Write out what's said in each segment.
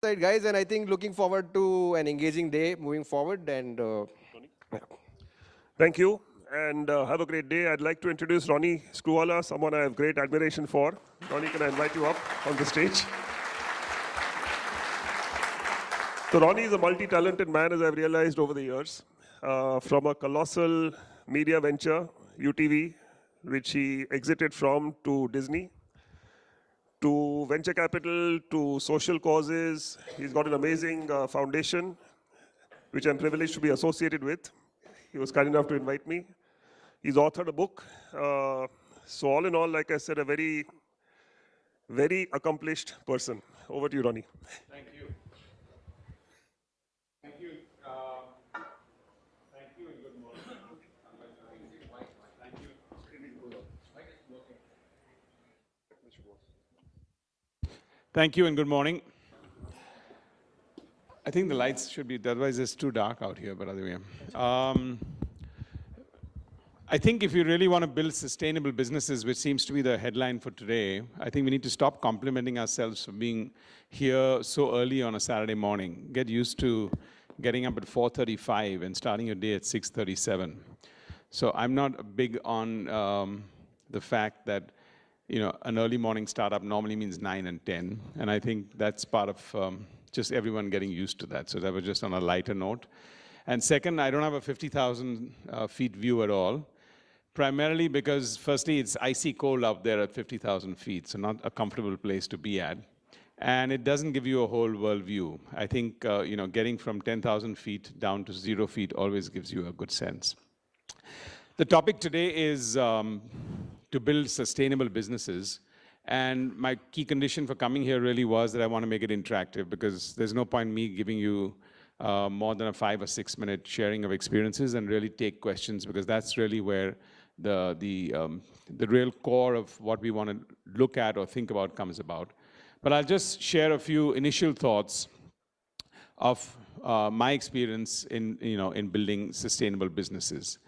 Right, guys, and I think looking forward to an engaging day moving forward. And yeah. Thank you, and have a great day. I'd like to introduce Ronnie Scewvala, someone I have great admiration for. Ronnie, can I invite you up on the stage? So Ronnie is a multi-talented man, as I've realized over the years. From a colossal media venture, UTV, which he exited from, to Disney, to venture capital, to social causes. He's got an amazing foundation, which I'm privileged to be associated with. He was kind enough to invite me. He's authored a book. So all in all, like I said, a very, very accomplished person. Over to you, Ronnie. Thank you. Thank you. Thank you and good morning. Thank you. Thank you and good morning. I think the lights should be, otherwise it's too dark out here, but other way. I think if you really want to build sustainable businesses, which seems to be the headline for today, I think we need to stop complimenting ourselves for being here so early on a Saturday morning. Get used to getting up at 4:35 and starting your day at 6:37. So I'm not big on the fact that an early morning startup normally means 9 and 10, and I think that's part of just everyone getting used to that. So that was just on a lighter note. And second, I don't have a 50,000 feet view at all. Primarily because, firstly, it's icy cold out there at 50,000 feet, so not a comfortable place to be at. And it doesn't give you a whole world view. I think getting from 10,000 feet down to 0 feet always gives you a good sense. The topic today is to build sustainable businesses. And my key condition for coming here really was that I want to make it interactive, because there's no point me giving you more than a 5 or 6 minute sharing of experiences, and really take questions, because that's really where the real core of what we want to look at or think about comes about. But I'll just share a few initial thoughts of my experience in building sustainable businesses.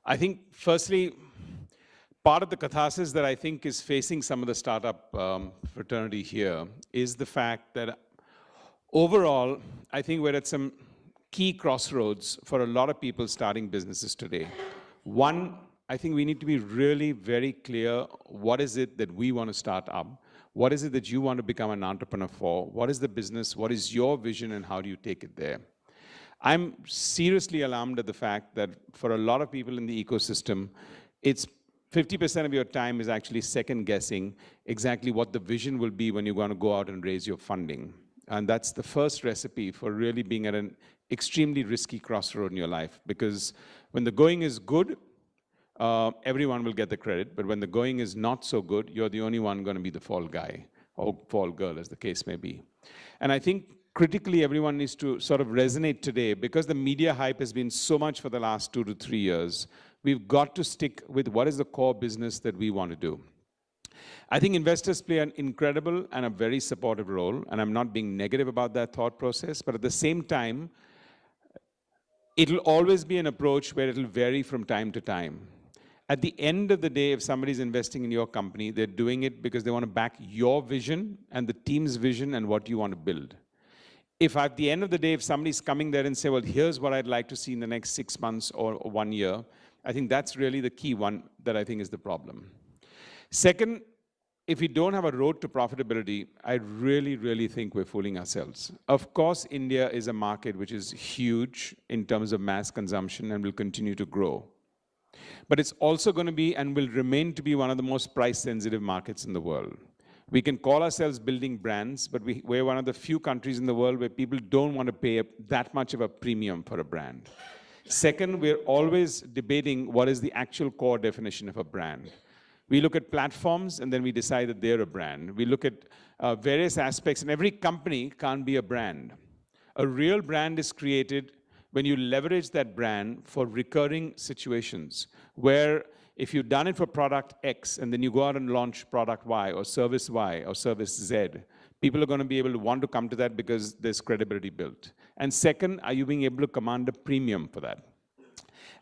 I think, firstly, part of the catharsis that I think is facing some of the startup fraternity here is the fact that overall, I think we're at some key crossroads for a lot of people starting businesses today. One, I think we need to be really very clear, what is it that we want to start up? What is it that you want to become an entrepreneur for? What is the business? What is your vision, and how do you take it there? I'm seriously alarmed at the fact that for a lot of people in the ecosystem, it's 50% of your time is actually second guessing exactly what the vision will be when you're going to go out and raise your funding. And that's the first recipe for really being at an extremely risky crossroad in your life. Because when the going is good, everyone will get the credit. But when the going is not so good, you're the only one going to be the fall guy or fall girl, as the case may be. And I think critically everyone needs to sort of resonate today, because the media hype has been so much for the last 2 to 3 years. We've got to stick with what is the core business that we want to do. I think investors play an incredible and a very supportive role, and I'm not being negative about that thought process, but at the same time, it'll always be an approach where it'll vary from time to time. At the end of the day, if somebody's investing in your company, they're doing it because they want to back your vision and the team's vision and what you want to build. If at the end of the day, if somebody's coming there and say, well, here's what I'd like to see in the next 6 months or 1 year, I think that's really the key one that I think is the problem. Second, if we don't have a road to profitability, I really, really think we're fooling ourselves. Of course, India is a market which is huge in terms of mass consumption and will continue to grow. But it's also going to be and will remain to be one of the most price-sensitive markets in the world. We can call ourselves building brands, but we're one of the few countries in the world where people don't want to pay that much of a premium for a brand. Second, we're always debating what is the actual core definition of a brand. We look at platforms, and then we decide that they're a brand. We look at various aspects, and every company can't be a brand. A real brand is created when you leverage that brand for recurring situations, where if you've done it for product X, and then you go out and launch product Y, or service Z, people are going to be able to want to come to that because there's credibility built. And second, are you being able to command a premium for that?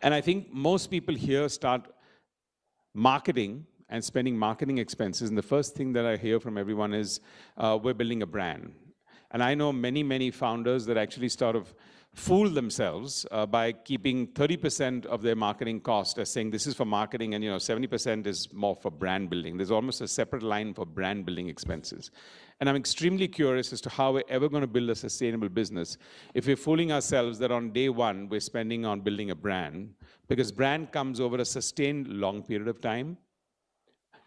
And I think most people here start marketing and spending marketing expenses, and the first thing that I hear from everyone is, we're building a brand. And I know many, many founders that actually sort of fool themselves by keeping 30% of their marketing cost as saying this is for marketing and 70% is more for brand building. There's almost a separate line for brand building expenses. And I'm extremely curious as to how we're ever going to build a sustainable business if we're fooling ourselves that on day one we're spending on building a brand, because brand comes over a sustained long period of time.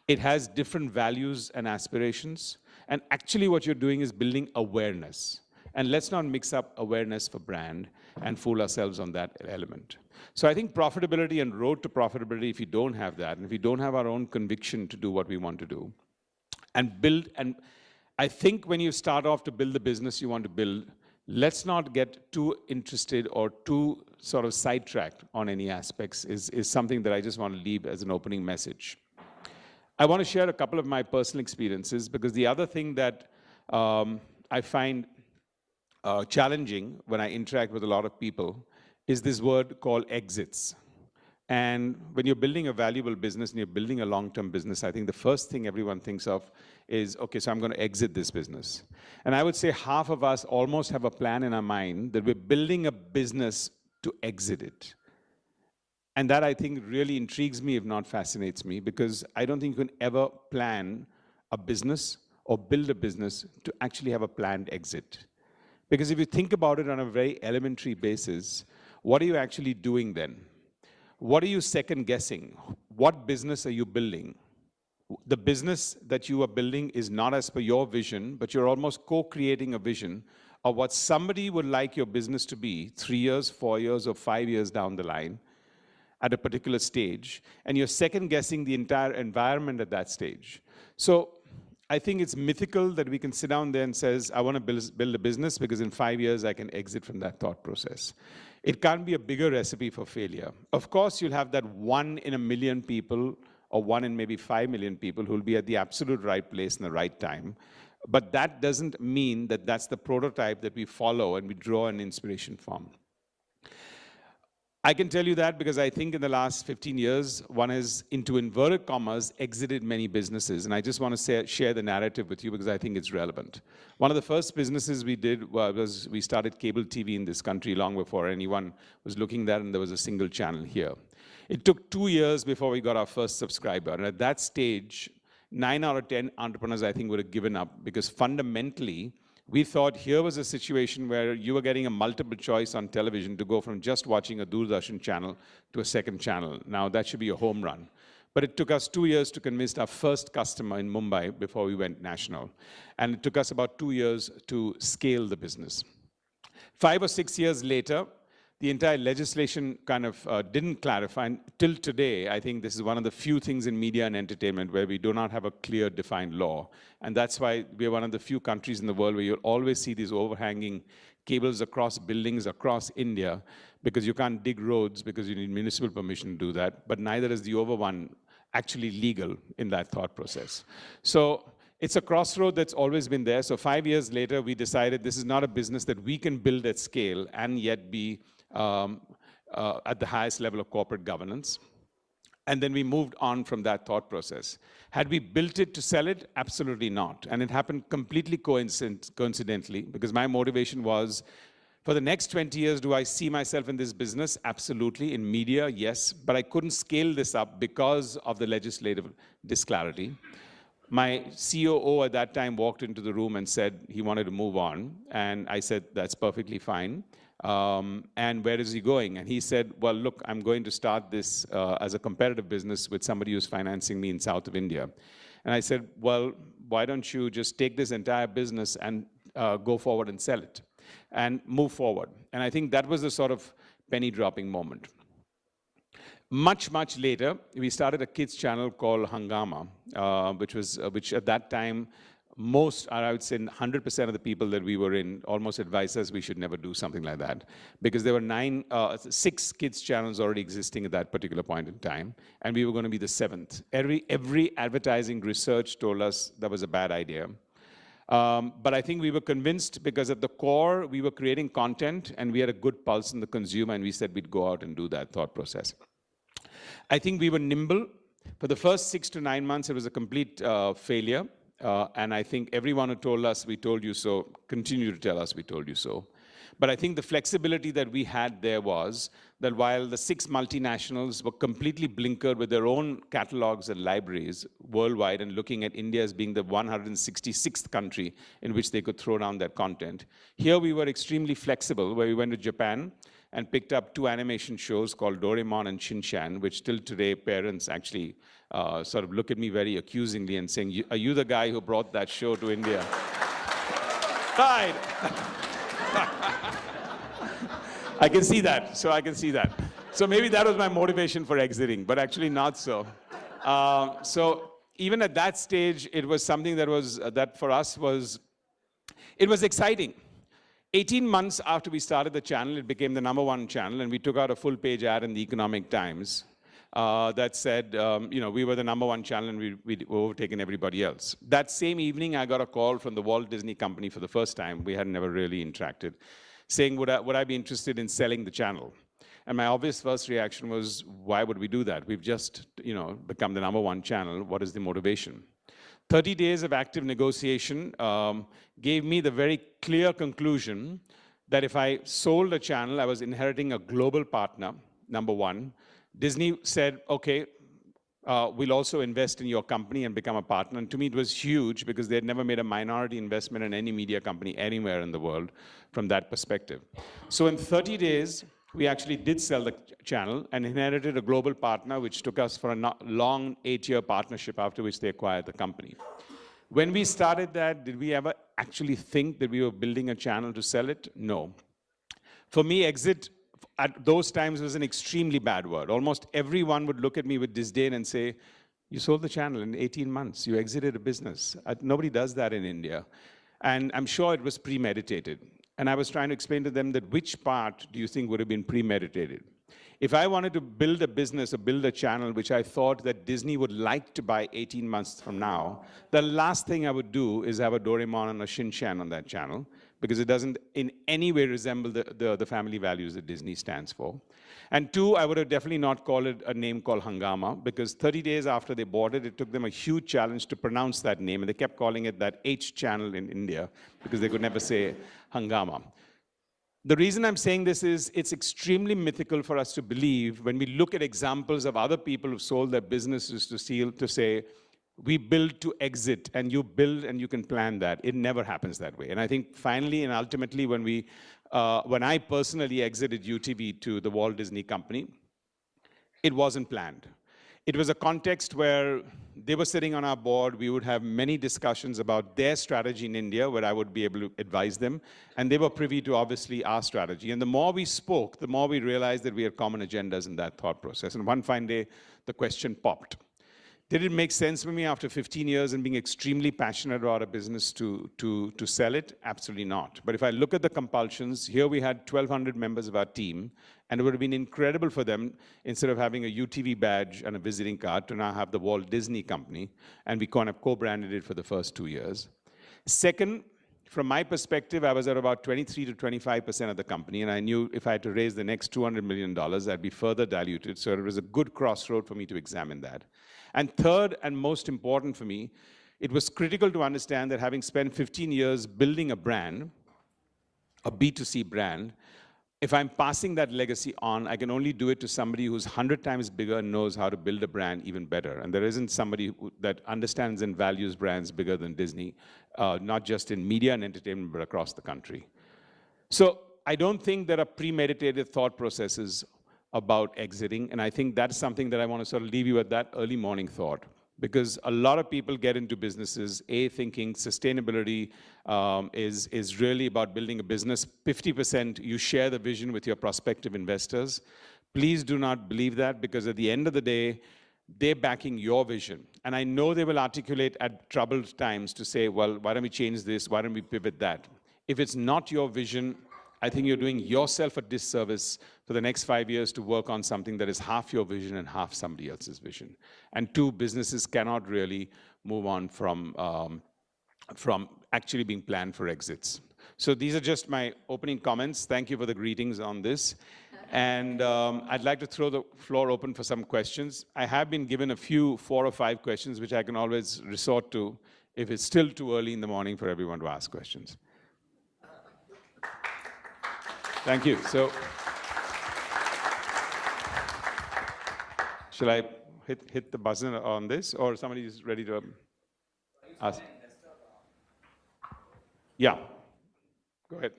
It has different values and aspirations. And actually what you're doing is building awareness. And let's not mix up awareness for brand and fool ourselves on that element. So I think profitability and road to profitability, if you don't have that, and if we don't have our own conviction to do what we want to do, and build, and I think when you start off to build the business you want to build, let's not get too interested or too sort of sidetracked on any aspects is something that I just want to leave as an opening message. I want to share a couple of my personal experiences, because the other thing that I find challenging when I interact with a lot of people is this word called exits. And when you're building a valuable business and you're building a long-term business, I think the first thing everyone thinks of is, okay, so I'm going to exit this business. And I would say half of us almost have a plan in our mind that we're building a business to exit it. And that, I think, really intrigues me, if not fascinates me, because I don't think you can ever plan a business or build a business to actually have a planned exit. Because if you think about it on a very elementary basis, what are you actually doing then? What are you second guessing? What business are you building? The business that you are building is not as per your vision, but you're almost co-creating a vision of what somebody would like your business to be 3 years, 4 years, or 5 years down the line at a particular stage. And you're second guessing the entire environment at that stage. So I think it's mythical that we can sit down there and says, I want to build a business because in 5 years I can exit from that thought process. It can't be a bigger recipe for failure. Of course, you'll have that 1 in a million people or 1 in maybe 5 million people who will be at the absolute right place in the right time. But that doesn't mean that that's the prototype that we follow and we draw an inspiration from. I can tell you that because I think in the last 15 years, one has, into inverted commas, exited many businesses. And I just want to share the narrative with you because I think it's relevant. One of the first businesses we did was we started cable TV in this country long before anyone was looking at that, and there was a single channel here. It took 2 years before we got our first subscriber. And at that stage, 9 out of 10 entrepreneurs, I think, would have given up because fundamentally, we thought here was a situation where you were getting a multiple choice on television to go from just watching a Doordarshan channel to a second channel. Now, that should be a home run. But it took us 2 years to convince our first customer in Mumbai before we went national. And it took us about 2 years to scale the business. 5 or 6 years later, the entire legislation kind of didn't clarify. And till today, I think this is one of the few things in media and entertainment where we do not have a clear defined law. And that's why we're one of the few countries in the world where you'll always see these overhanging cables across buildings across India, because you can't dig roads because you need municipal permission to do that. But neither is the over one actually legal in that thought process. So it's a crossroad that's always been there. So 5 years later, we decided this is not a business that we can build at scale and yet be at the highest level of corporate governance. And then we moved on from that thought process. Had we built it to sell it? Absolutely not. And it happened completely coincidentally, because my motivation was, for the next 20 years, do I see myself in this business? Absolutely. In media, yes. But I couldn't scale this up because of the legislative disclarity. My COO at that time walked into the room and said he wanted to move on. And I said, that's perfectly fine. And where is he going? And he said, well, look, I'm going to start this as a competitive business with somebody who's financing me in south of India. And I said, well, why don't you just take this entire business and go forward and sell it and move forward? And I think that was the sort of penny dropping moment. Much, much later, we started a kids channel called Hangama, which at that time, I would say 100% of the people that we were in almost advised us we should never do something like that, because there were 6 kids channels already existing at that particular point in time, and we were going to be the 7th. Every advertising research told us that was a bad idea. But I think we were convinced because at the core, we were creating content and we had a good pulse on the consumer, and we said we'd go out and do that thought process. I think we were nimble. For the first 6 to 9 months, it was a complete failure. And I think everyone who told us, we told you so, continue to tell us, we told you so. But I think the flexibility that we had there was that while the 6 multinationals were completely blinkered with their own catalogs and libraries worldwide and looking at India as being the 166th country in which they could throw down their content, here we were extremely flexible, where we went to Japan and picked up 2 animation shows called Doraemon and Shin-Chan, which till today parents actually sort of look at me very accusingly and saying, are you the guy who brought that show to India? Right. I can see that, so I can see that. So maybe that was my motivation for exiting, but actually not so. So even at that stage, it was something that was, that for us was, it was exciting. 18 months after we started the channel, it became the #1 channel, and we took out a full-page ad in the Economic Times that said, we were the #1 channel and we'd overtaken everybody else. That same evening, I got a call from the Walt Disney Company for the first time. We had never really interacted, saying, would I be interested in selling the channel? And my obvious first reaction was, why would we do that? We've just, become the #1 channel. What is the motivation? 30 days of active negotiation gave me the very clear conclusion that if I sold a channel, I was inheriting a global partner, #1. Disney said, okay, we'll also invest in your company and become a partner. And to me, it was huge because they had never made a minority investment in any media company anywhere in the world from that perspective. So in 30 days, we actually did sell the channel and inherited a global partner, which took us for a long 8-year partnership, after which they acquired the company. When we started that, did we ever actually think that we were building a channel to sell it? No. For me, exit at those times was an extremely bad word. Almost everyone would look at me with disdain and say, you sold the channel in 18 months. You exited a business. Nobody does that in India. And I'm sure it was premeditated. And I was trying to explain to them that which part do you think would have been premeditated? If I wanted to build a business or build a channel which I thought that Disney would like to buy 18 months from now, the last thing I would do is have a Doraemon and a Shin-Chan on that channel, because it doesn't in any way resemble the family values that Disney stands for. And 2, I would have definitely not called it a name called Hangama, because 30 days after they bought it, it took them a huge challenge to pronounce that name, and they kept calling it that H channel in India, because they could never say Hangama. The reason I'm saying this is it's extremely mythical for us to believe when we look at examples of other people who've sold their businesses to say, we build to exit, and you build and you can plan that. It never happens that way. And I think finally and ultimately when I personally exited UTV to the Walt Disney Company, it wasn't planned. It was a context where they were sitting on our board. We would have many discussions about their strategy in India, where I would be able to advise them. And they were privy to, obviously, our strategy. And the more we spoke, the more we realized that we had common agendas in that thought process. And one fine day, the question popped. Did it make sense for me after 15 years and being extremely passionate about a business to sell it? Absolutely not. But if I look at the compulsions, here we had 1,200 members of our team, and it would have been incredible for them, instead of having a UTV badge and a visiting card, to now have the Walt Disney Company, and we kind of co-branded it for the first 2 years. Second, from my perspective, I was at about 23 to 25% of the company, and I knew if I had to raise the next $200 million, I'd be further diluted, so it was a good crossroad for me to examine that. And third, and most important for me, it was critical to understand that having spent 15 years building a brand, a B2C brand, if I'm passing that legacy on, I can only do it to somebody who's 100 times bigger and knows how to build a brand even better. And there isn't somebody that understands and values brands bigger than Disney, not just in media and entertainment, but across the country. So I don't think there are premeditated thought processes about exiting, and I think that's something that I want to sort of leave you at, that early morning thought. Because a lot of people get into businesses, thinking sustainability is really about building a business. 50% you share the vision with your prospective investors. Please do not believe that, because at the end of the day, they're backing your vision. And I know they will articulate at troubled times to say, well, why don't we change this? Why don't we pivot that? If it's not your vision, I think you're doing yourself a disservice for the next 5 years to work on something that is half your vision and half somebody else's vision. And 2, businesses cannot really move on from actually being planned for exits. So these are just my opening comments. Thank you for the greetings on this. And I'd like to throw the floor open for some questions. I have been given a few 4 or 5 questions, which I can always resort to if it's still too early in the morning for everyone to ask questions. Thank you. So, shall I hit the buzzer on this, or somebody is ready to ask? Yeah. Go ahead.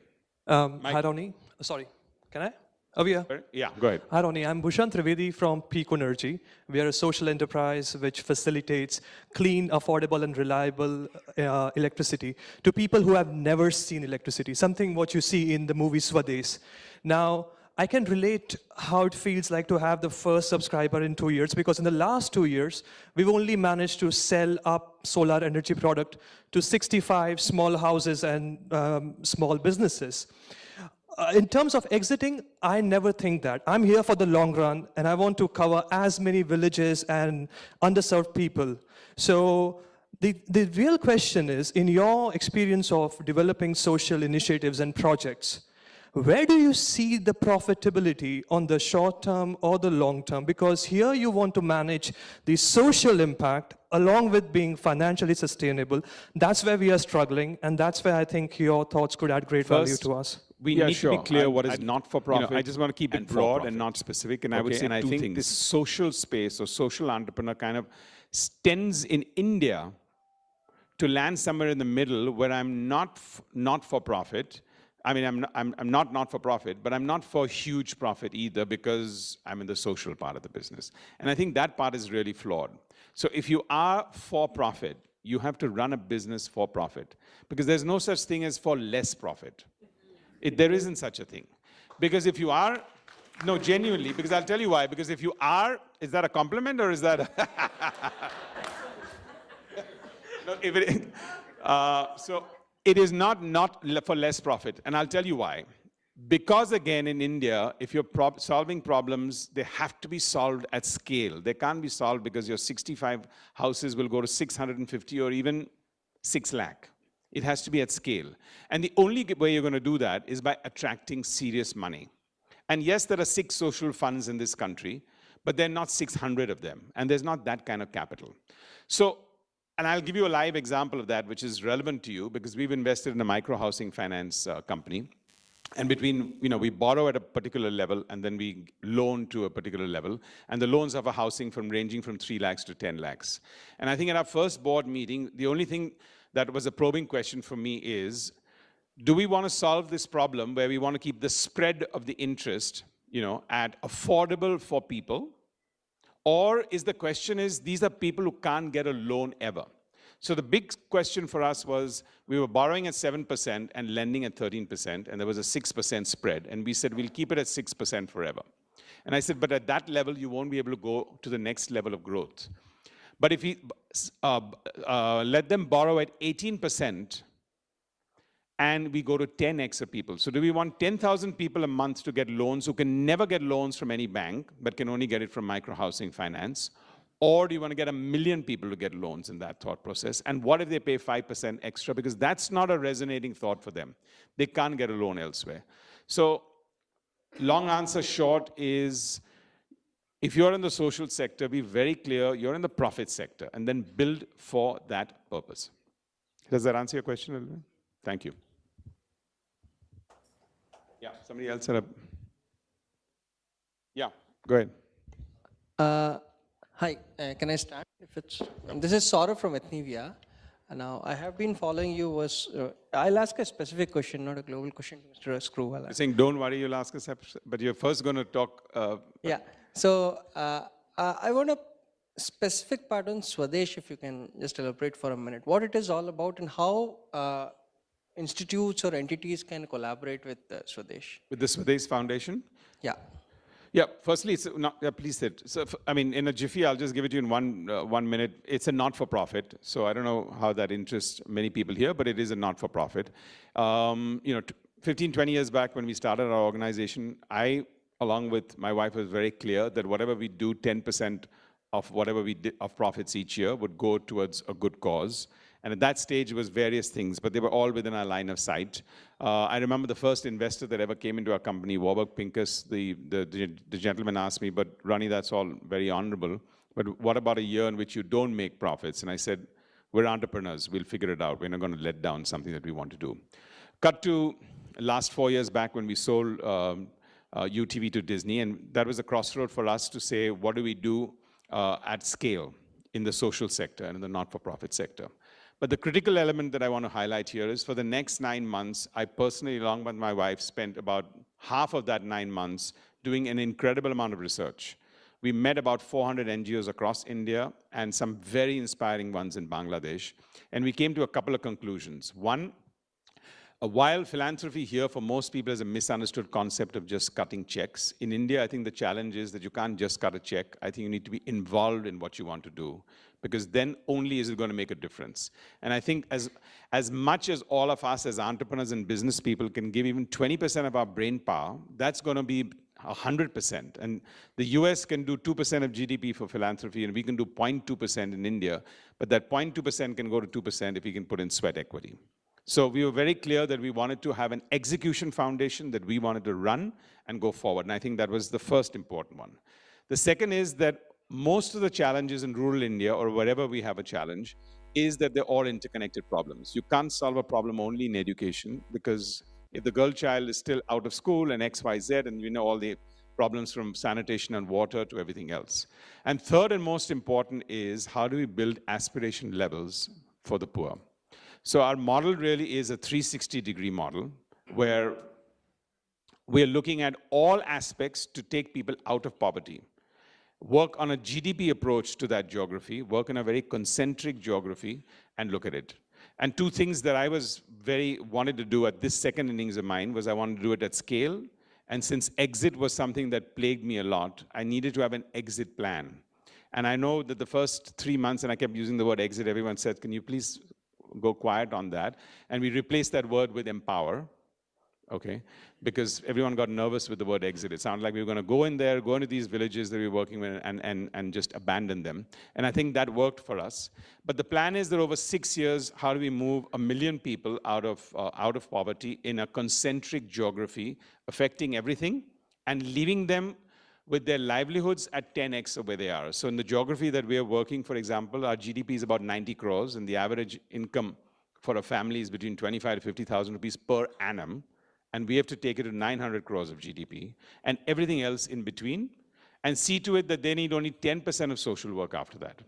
Hi, Ronnie. Sorry, can I? Over here. Yeah, go ahead. Hi, Ronnie. I'm Bhushan Trivedi from Peak Energy. We are a social enterprise which facilitates clean, affordable, and reliable electricity to people who have never seen electricity, something what you see in the movie Swadesh. Now, I can relate how it feels like to have the first subscriber in 2 years, because in the last 2 years, we've only managed to sell up solar energy product to 65 small houses and small businesses. In terms of exiting, I never think that. I'm here for the long run, and I want to cover as many villages and underserved people. So the real question is, in your experience of developing social initiatives and projects, where do you see the profitability on the short term or the long term? Because here you want to manage the social impact along with being financially sustainable. That's where we are struggling, and that's where I think your thoughts could add great value to us. We need to be clear what is not-for-profit. I just want to keep it broad and not specific, and I would say I think this social space or social entrepreneur kind of tends in India to land somewhere in the middle where I'm not for profit. I mean, I'm not for profit, but I'm not for huge profit either, because I'm in the social part of the business. And I think that part is really flawed. So if you are for profit, you have to run a business for profit, because there's no such thing as for less profit. There isn't such a thing. Because if you are, no, genuinely, because I'll tell you why. Because if you are, is that a compliment or is that no, so it is not for less profit. And I'll tell you why. Because again, in India, if you're solving problems, they have to be solved at scale. They can't be solved because your 65 houses will go to 650 or even 6 lakh. It has to be at scale. And the only way you're going to do that is by attracting serious money. And yes, there are 6 social funds in this country, but there are not 600 of them. And there's not that kind of capital. So, and I'll give you a live example of that, which is relevant to you, because we've invested in a micro-housing finance company. And between, we borrow at a particular level, and then we loan to a particular level. And the loans have a housing ranging from 3 lakhs to 10 lakhs. And I think at our first board meeting, the only thing that was a probing question for me is, do we want to solve this problem where we want to keep the spread of the interest, at affordable for people? Or is the question is, these are people who can't get a loan ever. So the big question for us was, we were borrowing at 7% and lending at 13%, and there was a 6% spread. And we said, we'll keep it at 6% forever. And I said, but at that level, you won't be able to go to the next level of growth. But if we let them borrow at 18%, and we go to 10x of people. So do we want 10,000 people a month to get loans who can never get loans from any bank, but can only get it from micro-housing finance? Or do you want to get 1 million people to get loans in that thought process? And what if they pay 5% extra? Because that's not a resonating thought for them. They can't get a loan elsewhere. So long answer short is, if you're in the social sector, be very clear, you're in the profit sector, and then build for that purpose. Does that answer your question a little bit? Thank you. Yeah, somebody else had a... Yeah, go ahead. Hi, can I start? If it's this is Saurav from Ethnivia. Now, I have been following you. I'll ask a specific question, not a global question, to Mr. Scewvala. You're saying, don't worry, you'll ask us, but you're first going to talk... yeah, so I want a specific part on Swadesh, if you can just elaborate for a minute. What it is all about and how institutes or entities can collaborate with Swadesh. With the Swadesh Foundation? Yeah. Yeah, firstly, it's not, yeah, please sit. So, I mean, in a jiffy, I'll just give it to you in one minute. It's a not-for-profit, so I don't know how that interests many people here, but it is a not-for-profit. 15, 20 years back when we started our organization, I, along with my wife, was very clear that whatever we do, 10% of whatever we did of profits each year would go towards a good cause. And at that stage, it was various things, but they were all within our line of sight. I remember the first investor that ever came into our company, Warburg Pincus, the gentleman asked me, but Ronnie, that's all very honorable, but what about a year in which you don't make profits? And I said, We're entrepreneurs. We'll figure it out. We're not going to let down something that we want to do. Cut to last 4 years back when we sold UTV to Disney, and that was a crossroad for us to say, what do we do at scale in the social sector and in the not-for-profit sector? But the critical element that I want to highlight here is for the next 9 months, I personally, along with my wife, spent about half of that 9 months doing an incredible amount of research. We met about 400 NGOs across India and some very inspiring ones in Bangladesh. And we came to a couple of conclusions. One, while philanthropy here for most people is a misunderstood concept of just cutting checks, in India, I think the challenge is that you can't just cut a check. I think you need to be involved in what you want to do, because then only is it going to make a difference. And I think as much as all of us as entrepreneurs and business people can give even 20% of our brain power, that's going to be 100%. And the US can do 2% of GDP for philanthropy, and we can do 0.2% in India, but that 0.2% can go to 2% if we can put in sweat equity. So we were very clear that we wanted to have an execution foundation that we wanted to run and go forward. And I think that was the first important one. The second is that most of the challenges in rural India, or wherever we have a challenge, is that they're all interconnected problems. You can't solve a problem only in education, because if the girl child is still out of school and X, Y, Z, and we know all the problems from sanitation and water to everything else. And third and most important is, how do we build aspiration levels for the poor? So our model really is a 360-degree model where we're looking at all aspects to take people out of poverty, work on a GDP approach to that geography, work in a very concentric geography, and look at it. And two things that I wanted to do at this second innings of mine was I wanted to do it at scale. And since exit was something that plagued me a lot, I needed to have an exit plan. And I know that the first 3 months, and I kept using the word exit, everyone said, can you please go quiet on that? And we replaced that word with empower, okay? Because everyone got nervous with the word exit. It sounded like we were going to go in there, go into these villages that we were working with, and just abandon them. And I think that worked for us. But the plan is that over 6 years, how do we move 1 million people out of poverty in a concentric geography, affecting everything, and leaving them with their livelihoods at 10x of where they are. So in the geography that we are working, for example, our GDP is about 90 crores, and the average income for a family is between 25 to 50,000 rupees per annum. And we have to take it to 900 crores of GDP, and everything else in between, and see to it that they need only 10% of social work after that.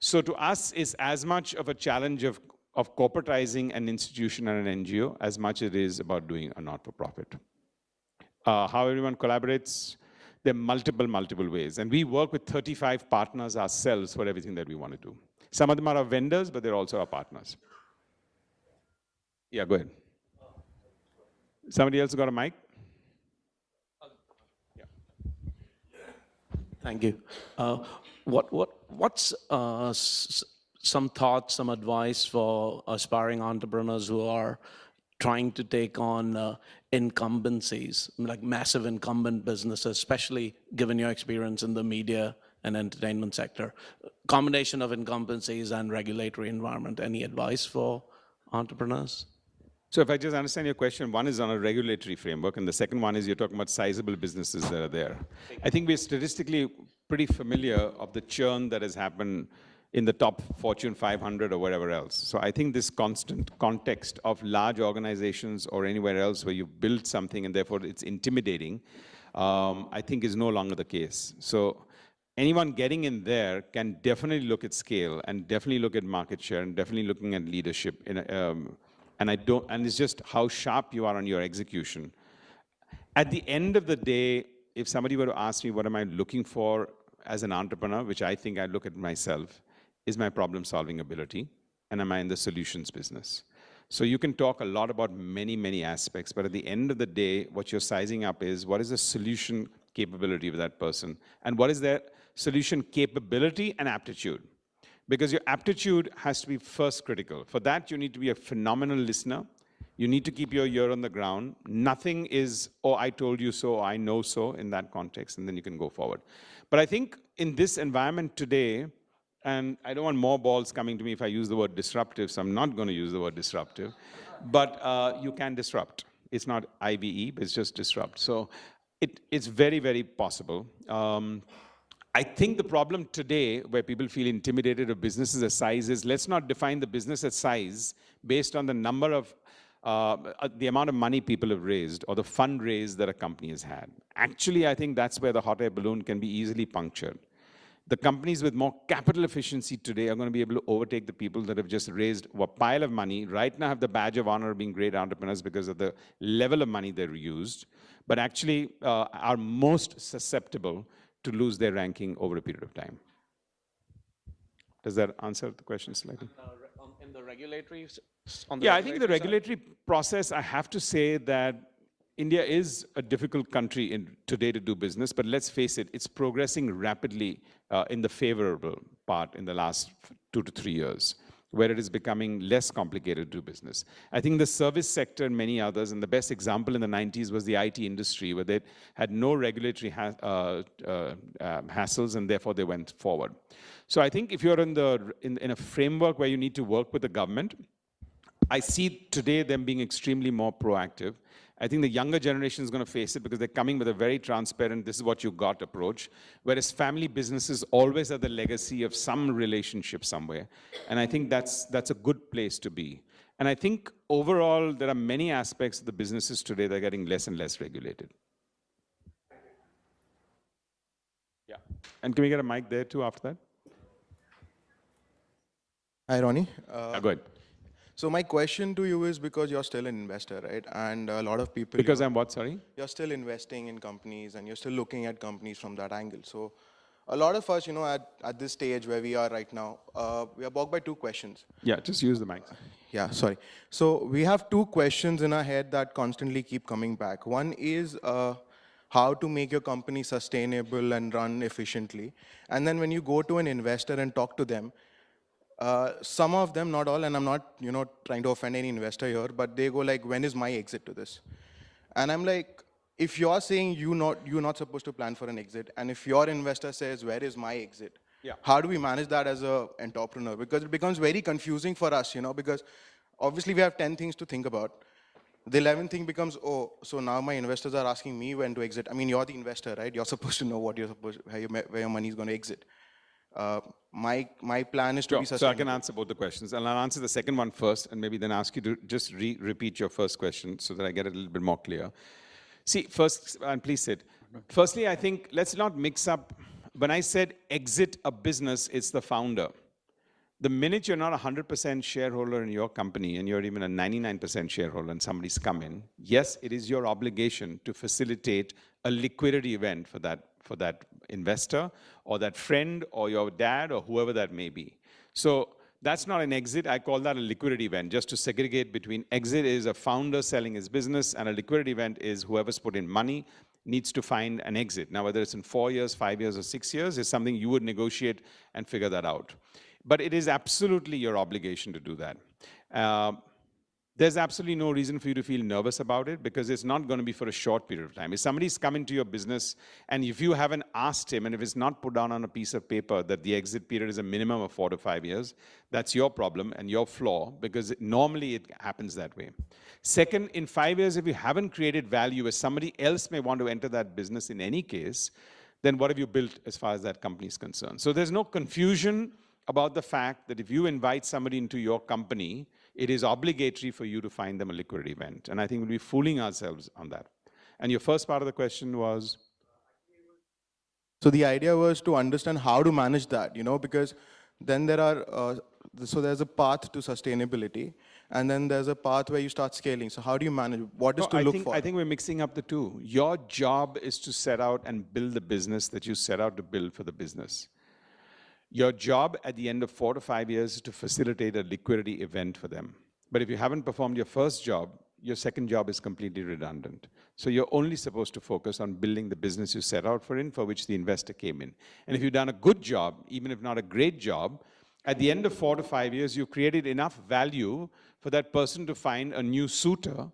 So to us, it's as much of a challenge of corporatizing an institution and an NGO as much as it is about doing a not-for-profit. How everyone collaborates, there are multiple ways. And we work with 35 partners ourselves for everything that we want to do. Some of them are our vendors, but they're also our partners. Yeah, go ahead. Somebody else got a mic? Yeah. Thank you. What's some thoughts, some advice for aspiring entrepreneurs who are trying to take on incumbencies, like massive incumbent businesses, especially given your experience in the media and entertainment sector? Combination of incumbencies and regulatory environment. Any advice for entrepreneurs? So if I just understand your question, one is on a regulatory framework, and the second one is you're talking about sizable businesses that are there. I think we're statistically pretty familiar of the churn that has happened in the top Fortune 500 or wherever else. So I think this constant context of large organizations or anywhere else where you build something and therefore it's intimidating, I think is no longer the case. So anyone getting in there can definitely look at scale and definitely look at market share and definitely looking at leadership. And it's just how sharp you are on your execution. At the end of the day, if somebody were to ask me what am I looking for as an entrepreneur, which I think I look at myself, is my problem-solving ability, and am I in the solutions business? So you can talk a lot about many aspects, but at the end of the day, what you're sizing up is what is the solution capability of that person, and what is their solution capability and aptitude. Because your aptitude has to be first critical. For that, you need to be a phenomenal listener. You need to keep your ear on the ground. Nothing is, oh, I told you so, or I know so in that context, and then you can go forward. But I think in this environment today, and I don't want more balls coming to me if I use the word disruptive, so I'm not going to use the word disruptive, but you can disrupt. It's not IVE, but it's just disrupt. So it's very possible. I think the problem today where people feel intimidated of businesses as size is let's not define the business as size based on the number of, the amount of money people have raised or the fundraise that a company has had. Actually, I think that's where the hot air balloon can be easily punctured. The companies with more capital efficiency today are going to be able to overtake the people that have just raised a pile of money, right now have the badge of honor of being great entrepreneurs because of the level of money they've used, but actually are most susceptible to lose their ranking over a period of time. Does that answer the question slightly? In the regulatory, I think the regulatory process, I have to say that India is a difficult country today to do business, but let's face it, it's progressing rapidly in the favorable part in the last 2 to 3 years, where it is becoming less complicated to do business. I think the service sector and many others, and the best example in the 90s was the IT industry, where they had no regulatory hassles, and therefore they went forward. So I think if you're in a framework where you need to work with the government, I see today them being extremely more proactive. I think the younger generation is going to face it because they're coming with a very transparent, this is what you got approach, whereas family businesses always have the legacy of some relationship somewhere. And I think that's a good place to be. And I think overall, there are many aspects of the businesses today that are getting less and less regulated. Yeah. And can we get a mic there too after that? Hi, Ronnie. Go ahead. So my question to you is because you're still an investor, right? And a lot of people... Because I'm what, sorry? You're still investing in companies and you're still looking at companies from that angle. So a lot of us, at this stage where we are right now, we are bogged by 2 questions. Yeah, just use the mic. Yeah, sorry. So we have 2 questions in our head that constantly keep coming back. One is how to make your company sustainable and run efficiently. And then when you go to an investor and talk to them, some of them, not all, and I'm not, trying to offend any investor here, but they go like, when is my exit to this? And I'm like, if you're saying you're not supposed to plan for an exit, and if your investor says, where is my exit? Yeah. How do we manage that as an entrepreneur? Because it becomes very confusing for us, because obviously we have 10 things to think about. The 11th thing becomes, oh, so now my investors are asking me when to exit. I mean, you're the investor, right? You're supposed to know where your money is going to exit. My plan is to be sustainable. So I can answer both the questions. And I'll answer the second one first, and maybe then ask you to just repeat your first question so that I get it a little bit more clear. See, first, and please sit. Firstly, I think let's not mix up. When I said exit a business, it's the founder. The minute you're not a 100% shareholder in your company and you're even a 99% shareholder and somebody's come in, yes, it is your obligation to facilitate a liquidity event for that investor or that friend or your dad or whoever that may be. So that's not an exit. I call that a liquidity event, just to segregate between exit is a founder selling his business and a liquidity event is whoever's put in money needs to find an exit. Now, whether it's in 4 years, 5 years, or 6 years is something you would negotiate and figure that out. But it is absolutely your obligation to do that. There's absolutely no reason for you to feel nervous about it because it's not going to be for a short period of time. If somebody's come into your business and if you haven't asked him and if it's not put down on a piece of paper that the exit period is a minimum of 4 to 5 years, that's your problem and your flaw because normally it happens that way. Second, in 5 years, if you haven't created value as somebody else may want to enter that business in any case, then what have you built as far as that company is concerned? So there's no confusion about the fact that if you invite somebody into your company, it is obligatory for you to find them a liquidity event. And I think we'll be fooling ourselves on that. And your first part of the question was? So the idea was to understand how to manage that, because then there are, so there's a path to sustainability and then there's a path where you start scaling. So how do you manage? What is to look for? I think we're mixing up the two. Your job is to set out and build the business that you set out to build for the business. Your job at the end of 4 to 5 years is to facilitate a liquidity event for them. But if you haven't performed your first job, your second job is completely redundant. So you're only supposed to focus on building the business you set out for which the investor came in. And if you've done a good job, even if not a great job, at the end of 4 to 5 years, you've created enough value for that person to find a new suitor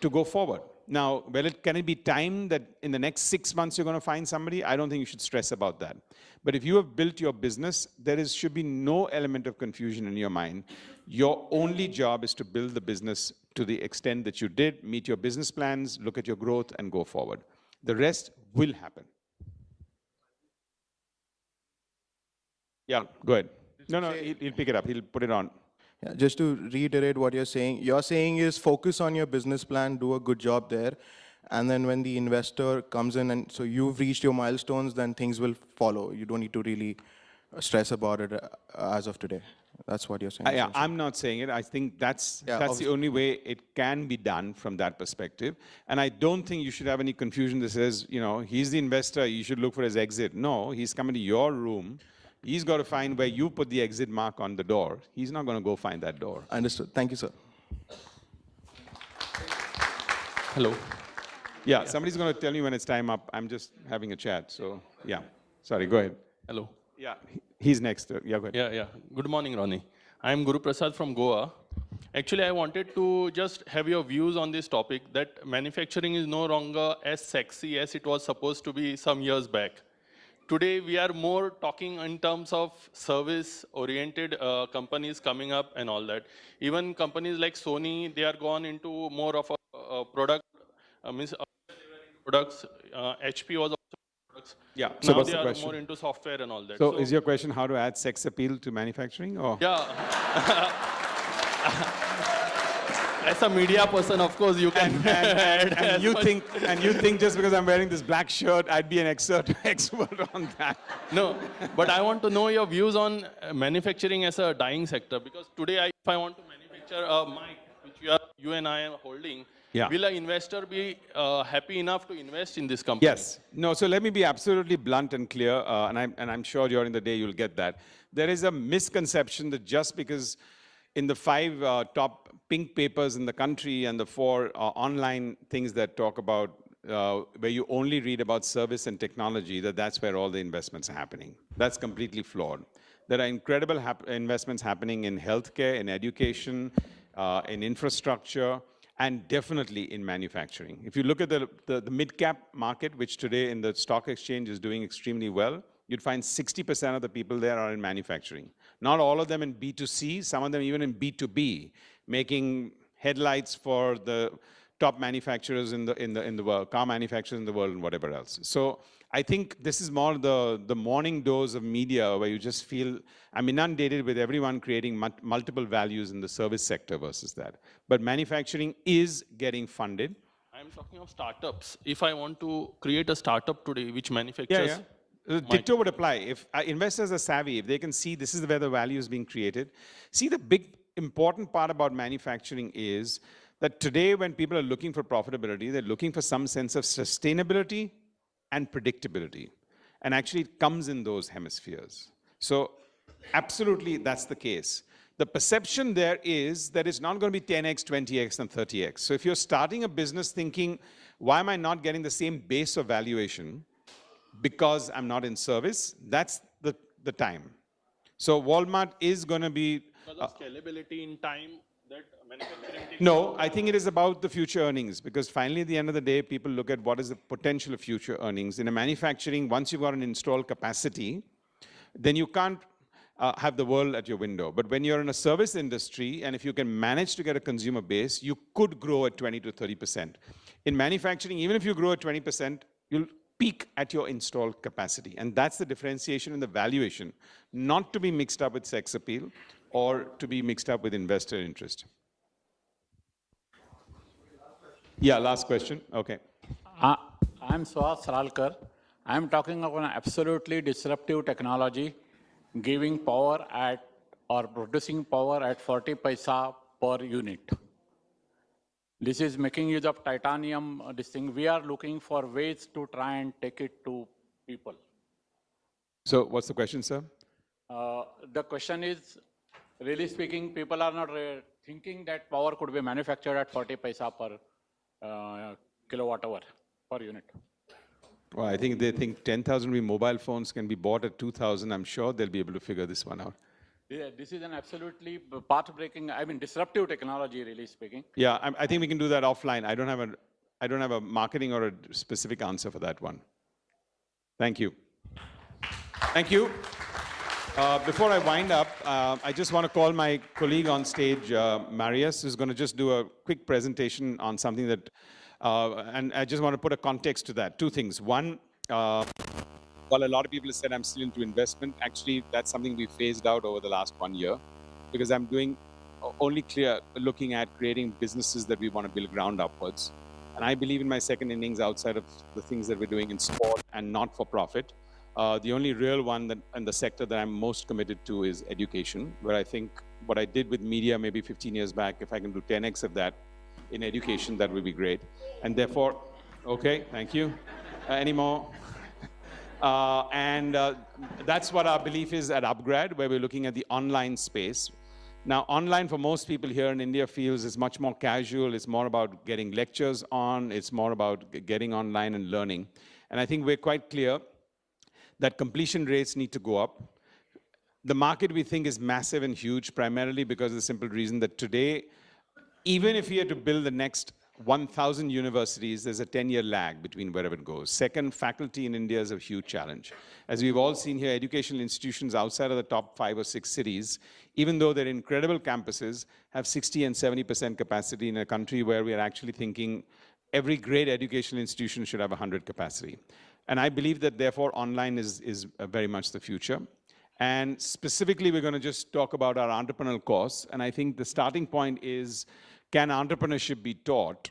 to go forward. Now, can it be timed that in the next 6 months you're going to find somebody? I don't think you should stress about that. But if you have built your business, should be no element of confusion in your mind. Your only job is to build the business to the extent that you did, meet your business plans, look at your growth, and go forward. The rest will happen. Yeah, go ahead. No, he'll pick it up. He'll put it on. Yeah, just to reiterate what you're saying is focus on your business plan, do a good job there, and then when the investor comes in and so you've reached your milestones, then things will follow. You don't need to really stress about it as of today. That's what you're saying. Yeah, I'm not saying it. I think that's the only way it can be done from that perspective. And I don't think you should have any confusion that says, you know, he's the investor, you should look for his exit. No, he's coming to your room. He's got to find where you put the exit mark on the door. He's not going to go find that door. Understood. Thank you, sir. Hello. Yeah, somebody's going to tell you when it's time up. I'm just having a chat. So, yeah. Sorry, go ahead. Hello. Yeah, he's next. Yeah, go ahead. Yeah. Good morning, Ronnie. I'm Guru Prasad from Goa. Actually, I wanted to just have your views on this topic that manufacturing is no longer as sexy as it was supposed to be some years back. Today, we are more talking in terms of service-oriented companies coming up and all that. Even companies like Sony, they are gone into more of a product, products. HP was also products. Yeah, so now what's they the are question? more into software and all that. So is your question how to add sex appeal to manufacturing? Or? Yeah. As a media person, of course, you can and you think just because I'm wearing this black shirt, I'd be an expert on that. No, but I want to know your views on manufacturing as a dying sector. Because today, if I want to manufacture a mic, which you and I are holding, will an investor be happy enough to invest in this company? Yes. No, so let me be absolutely blunt and clear, and I'm sure during the day you'll get that. There is a misconception that just because in the 5 top pink papers in the country and the 4 online things that talk about where you only read about service and technology, that's where all the investments are happening. That's completely flawed. There are incredible investments happening in healthcare, in education, in infrastructure, and definitely in manufacturing. If you look at the mid-cap market, which today in the stock exchange is doing extremely well, you'd find 60% of the people there are in manufacturing. Not all of them in B2C, some of them even in B2B, making headlights for the top manufacturers in the world, car manufacturers in the world and whatever else. So I think this is more the morning dose of media where you just feel, I'm inundated with everyone creating multiple values in the service sector versus that. But manufacturing is getting funded. I'm talking of startups. If I want to create a startup today which manufactures... Ditto would apply. If investors are savvy, if they can see this is where the value is being created. See, the big important part about manufacturing is that today when people are looking for profitability, they're looking for some sense of sustainability and predictability. And actually it comes in those hemispheres. So absolutely that's the case. The perception there is that it's not going to be 10x, 20x, and 30x. So if you're starting a business thinking, why am I not getting the same base of valuation? Because I'm not in service, that's the time. So Walmart is going to be... Because of scalability in time that manufacturing... No, I think it is about the future earnings, because finally at the end of the day, people look at what is the potential of future earnings. In a manufacturing, once you've got an installed capacity, then you can't have the world at your window. But when you're in a service industry, and if you can manage to get a consumer base, you could grow at 20 to 30%. In manufacturing, even if you grow at 20%, you'll peak at your installed capacity. And that's the differentiation in the valuation, not to be mixed up with sex appeal or to be mixed up with investor interest. Yeah, last question. Okay. I'm Swaz Saralkar. I'm talking about an absolutely disruptive technology, giving power at or producing power at 40 paisa per unit. This is making use of titanium, this thing. We are looking for ways to try and take it to people. So what's the question, sir? The question is, really speaking, people are not thinking that power could be manufactured at 40 paisa per kilowatt hour per unit. Well, I think they think 10,000 mobile phones can be bought at 2,000. I'm sure they'll be able to figure this one out. Yeah, this is an absolutely path-breaking, I mean, disruptive technology, really speaking. Yeah, I think we can do that offline. I don't have a marketing or a specific answer for that one. Thank you. Thank you. Before I wind up, I just want to call my colleague on stage, Marius, who's going to just do a quick presentation on something that, and I just want to put a context to that. 2 things. One, while a lot of people have said I'm still into investment, actually that's something we phased out over the last 1 year because I'm doing only looking at creating businesses that we want to build ground upwards. And I believe in my second innings outside of the things that we're doing in sport and not for profit. The only real one in the sector that I'm most committed to is education, where I think what I did with media maybe 15 years back, if I can do 10x of that in education, that would be great. And therefore, okay, thank you. Any more? That's what our belief is at Upgrad, where we're looking at the online space. Now, online for most people here in India feels is much more casual. It's more about getting lectures on. It's more about getting online and learning. And I think we're quite clear that completion rates need to go up. The market we think is massive and huge, primarily because of the simple reason that today, even if we had to build the next 1,000 universities, there's a 10-year lag between wherever it goes. Second, faculty in India is a huge challenge. As we've all seen here, educational institutions outside of the top 5 or 6 cities, even though they're incredible campuses, have 60 and 70% capacity in a country where we are actually thinking every great educational institution should have 100 capacity. And I believe that, therefore, online is very much the future. And specifically, we're going to just talk about our entrepreneurial course. And I think the starting point is, can entrepreneurship be taught?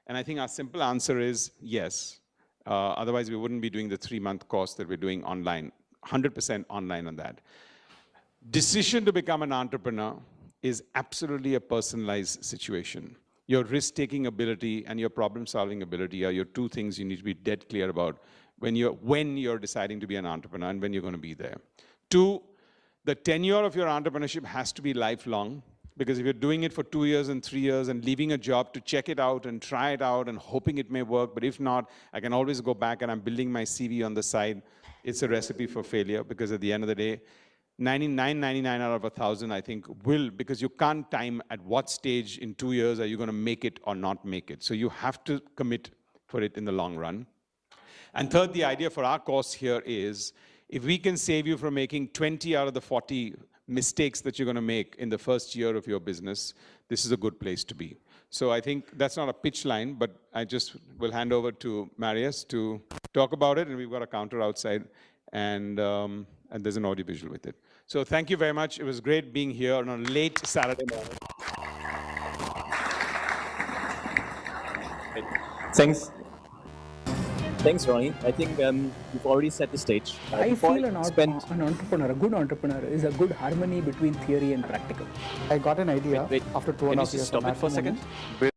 And I think our simple answer is yes. Otherwise, we wouldn't be doing the 3-month course that we're doing online, 100% online on that. Decision to become an entrepreneur is absolutely a personalized situation. Your risk-taking ability and your problem-solving ability are your 2 things you need to be dead clear about when you're deciding to be an entrepreneur and when you're going to be there. 2, the tenure of your entrepreneurship has to be lifelong. Because if you're doing it for 2 years and 3 years and leaving a job to check it out and try it out and hoping it may work, but if not, I can always go back and I'm building my CV on the side, it's a recipe for failure because at the end of the day, 99 out of 1,000, I think, will, because you can't time at what stage in 2 years are you going to make it or not make it. So you have to commit for it in the long run. And third, the idea for our course here is, if we can save you from making 20 out of the 40 mistakes that you're going to make in the first year of your business, this is a good place to be. So I think that's not a pitch line, but I just will hand over to Marius to talk about it, and we've got a counter outside, and there's an audiovisual with it. So thank you very much. It was great being here on a late Saturday morning. Thanks, Ronnie. I think you've already set the stage. I feel an entrepreneur, a good entrepreneur, is a good harmony between theory and practical. I got an idea after 2.5 years. Stop it for a second.